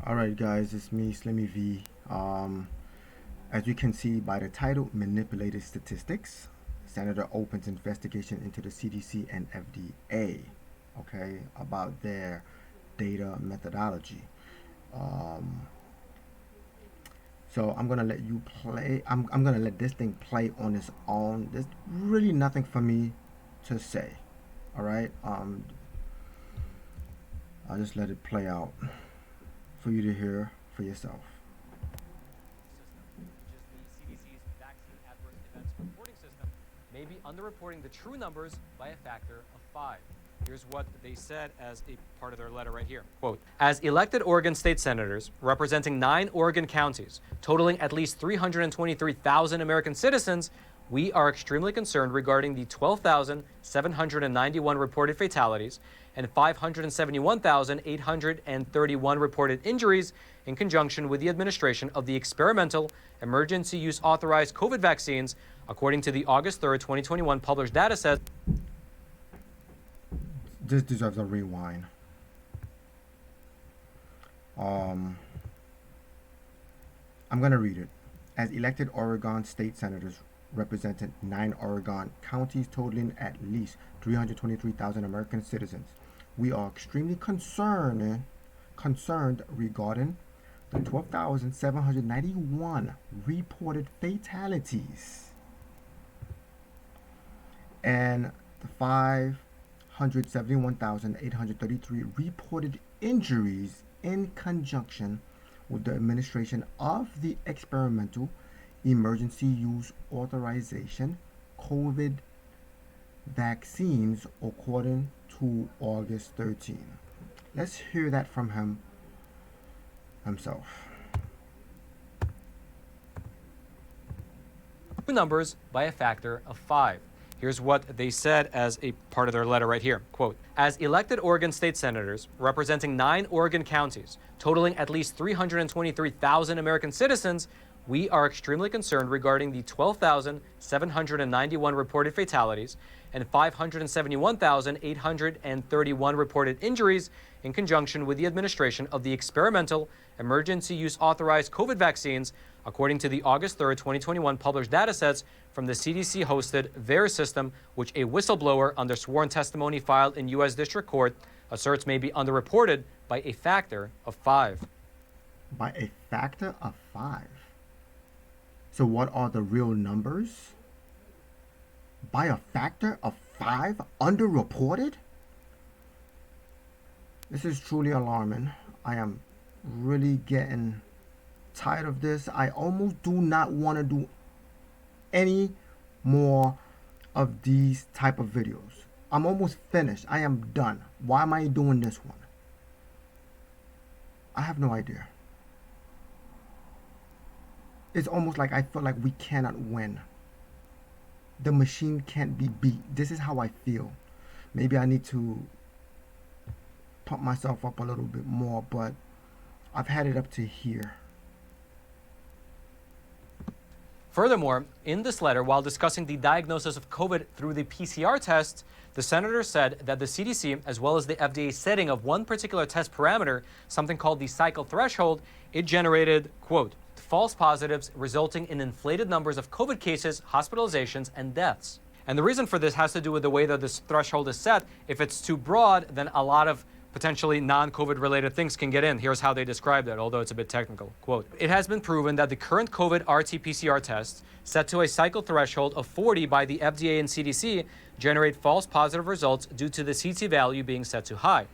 Alright guys, it's me, Slimmy V. As you can see by the title, Manipulated Statistics, Senator opens investigation into the CDC and FDA, okay, about their data methodology. Um, so I'm gonna let you play, I'm gonna let this thing play on its own. There's really nothing for me to say, alright? I'll just let it play out for you to hear for yourself. System, which is the CDC's vaccine adverse events reporting system, may be underreporting the true numbers by a factor of 5. Here's what they said as a part of their letter right here. Quote, as elected Oregon state senators representing 9 Oregon counties, totaling at least 323,000 American citizens, we are extremely concerned regarding the 12,791 reported fatalities and 571,831 reported injuries in conjunction with the administration of the experimental emergency use authorized COVID vaccines, according to the August 3rd, 2021 published data set. This deserves a rewind. I'm going to read it. As elected Oregon state senators representing 9 Oregon counties totaling at least 323,000 American citizens, we are extremely concerned regarding the 12,791 reported fatalities and the 571,833 reported injuries in conjunction with the administration of the experimental emergency use authorization COVID vaccines according to August 13. Let's hear that from himself. Numbers by a factor of 5. Here's what they said as a part of their letter right here. Quote, as elected Oregon state senators representing 9 Oregon counties, totaling at least 323,000 American citizens, we are extremely concerned regarding the 12,791 reported fatalities and 571,831 reported injuries in conjunction with the administration of the experimental emergency use authorized COVID vaccines, according to the August 3rd, 2021 published data sets from the CDC-hosted VAERS system, which a whistleblower under sworn testimony filed in U.S. District Court asserts may be underreported by a factor of 5. By a factor of 5. So what are the real numbers? By a factor of 5 underreported? This is truly alarming. I am really getting tired of this. I almost do not want to do any more of these type of videos. I'm almost finished. I am done. Why am I doing this one? I have no idea. It's almost like I feel like we cannot win. The machine can't be beat. This is how I feel. Maybe I need to pump myself up a little bit more, but I've had it up to here. Furthermore, in this letter, while discussing the diagnosis of COVID through the PCR test, the senator said that the CDC, as well as the FDA setting of one particular test parameter, something called the cycle threshold, it generated, quote, false positives resulting in inflated numbers of COVID cases, hospitalizations, and deaths. And the reason for this has to do with the way that this threshold is set. If it's too broad, then a lot of potentially non-COVID related things can get in. Here's how they described it, although it's a bit technical. Quote, it has been proven that the current COVID RT-PCR tests set to a cycle threshold of 40 by the FDA and CDC generate false positive results due to the CT value being set too high.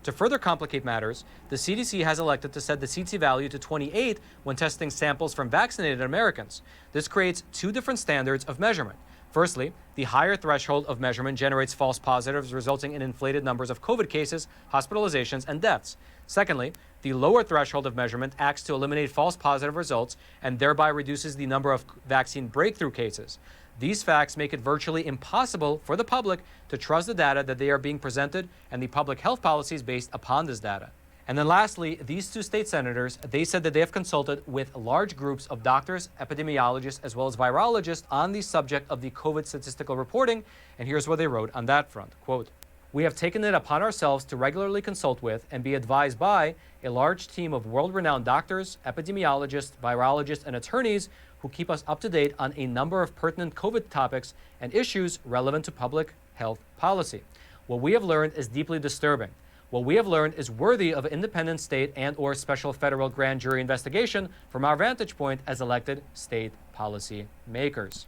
To further complicate matters, the CDC has elected to set the CT value to 28 when testing samples from vaccinated Americans. This creates 2 different standards of measurement. Firstly, the higher threshold of measurement generates false positives, resulting in inflated numbers of COVID cases, hospitalizations, and deaths. Secondly, the lower threshold of measurement acts to eliminate false positive results and thereby reduces the number of vaccine breakthrough cases. These facts make it virtually impossible for the public to trust the data that they are being presented and the public health policies based upon this data. And then lastly, these 2 state senators, they said that they have consulted with large groups of doctors, epidemiologists, as well as virologists on the subject of the COVID statistical reporting. And here's what they wrote on that front. Quote, We have taken it upon ourselves to regularly consult with and be advised by a large team of world-renowned doctors, epidemiologists, virologists, and attorneys who keep us up to date on a number of pertinent COVID topics and issues relevant to public health policy. What we have learned is deeply disturbing. What we have learned is worthy of independent state and or special federal grand jury investigation from our vantage point as elected state policy makers.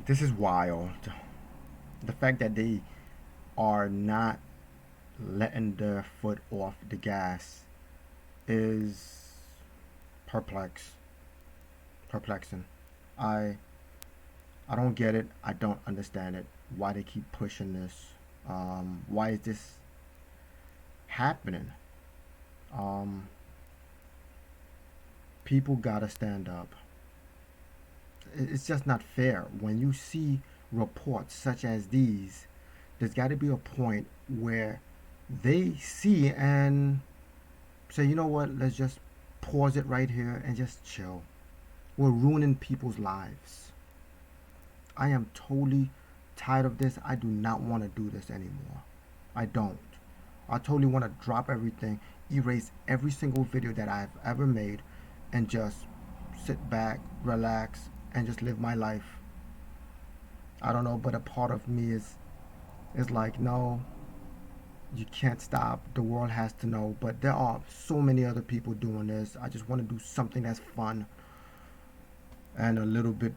This is wild. The fact that they are not letting their foot off the gas is perplexing. I I don't get it. I don't understand it. Why they keep pushing this? Why is this happening? Um, People gotta stand up. It's just not fair. When you see reports such as these, there's got to be a point where they see and say, you know what, let's just pause it right here and just chill. We're ruining people's lives. I am totally tired of this. I do not want to do this anymore. I don't. I totally want to drop everything, erase every single video that I've ever made, and just sit back, relax, and just live my life. I don't know, but a part of me is like, no, you can't stop. The world has to know. But there are so many other people doing this. I just want to do something that's fun and a little bit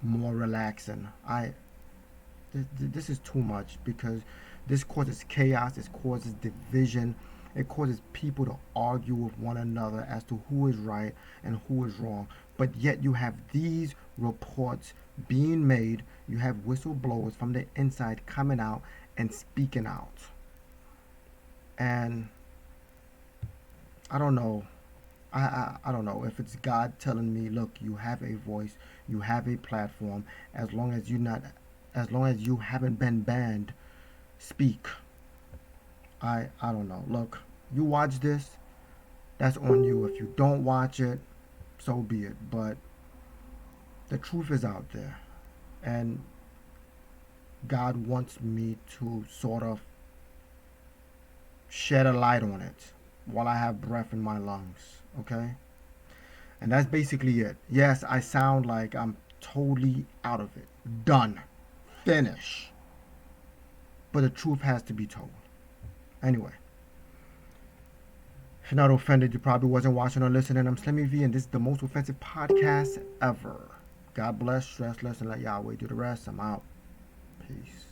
more relaxing. This is too much because this causes chaos. It causes division. It causes people to argue with one another as to who is right and who is wrong. But yet you have these reports being made. You have whistleblowers from the inside coming out and speaking out. And I don't know. I don't know if it's God telling me, look, you have a voice, you have a platform. As long as you haven't been banned, speak. I don't know. Look, you watch this, that's on you. If you don't watch it, so be it. But the truth is out there, and God wants me to sort of shed a light on it while I have breath in my lungs. Okay? And that's basically it. Yes, I sound like I'm totally out of it. Done. Finish. But the truth has to be told. Anyway. If you're not offended, you probably wasn't watching or listening. I'm Slimmy V, and this is the most offensive podcast ever. God bless, stress less, and let Yahweh do the rest. I'm out. Peace.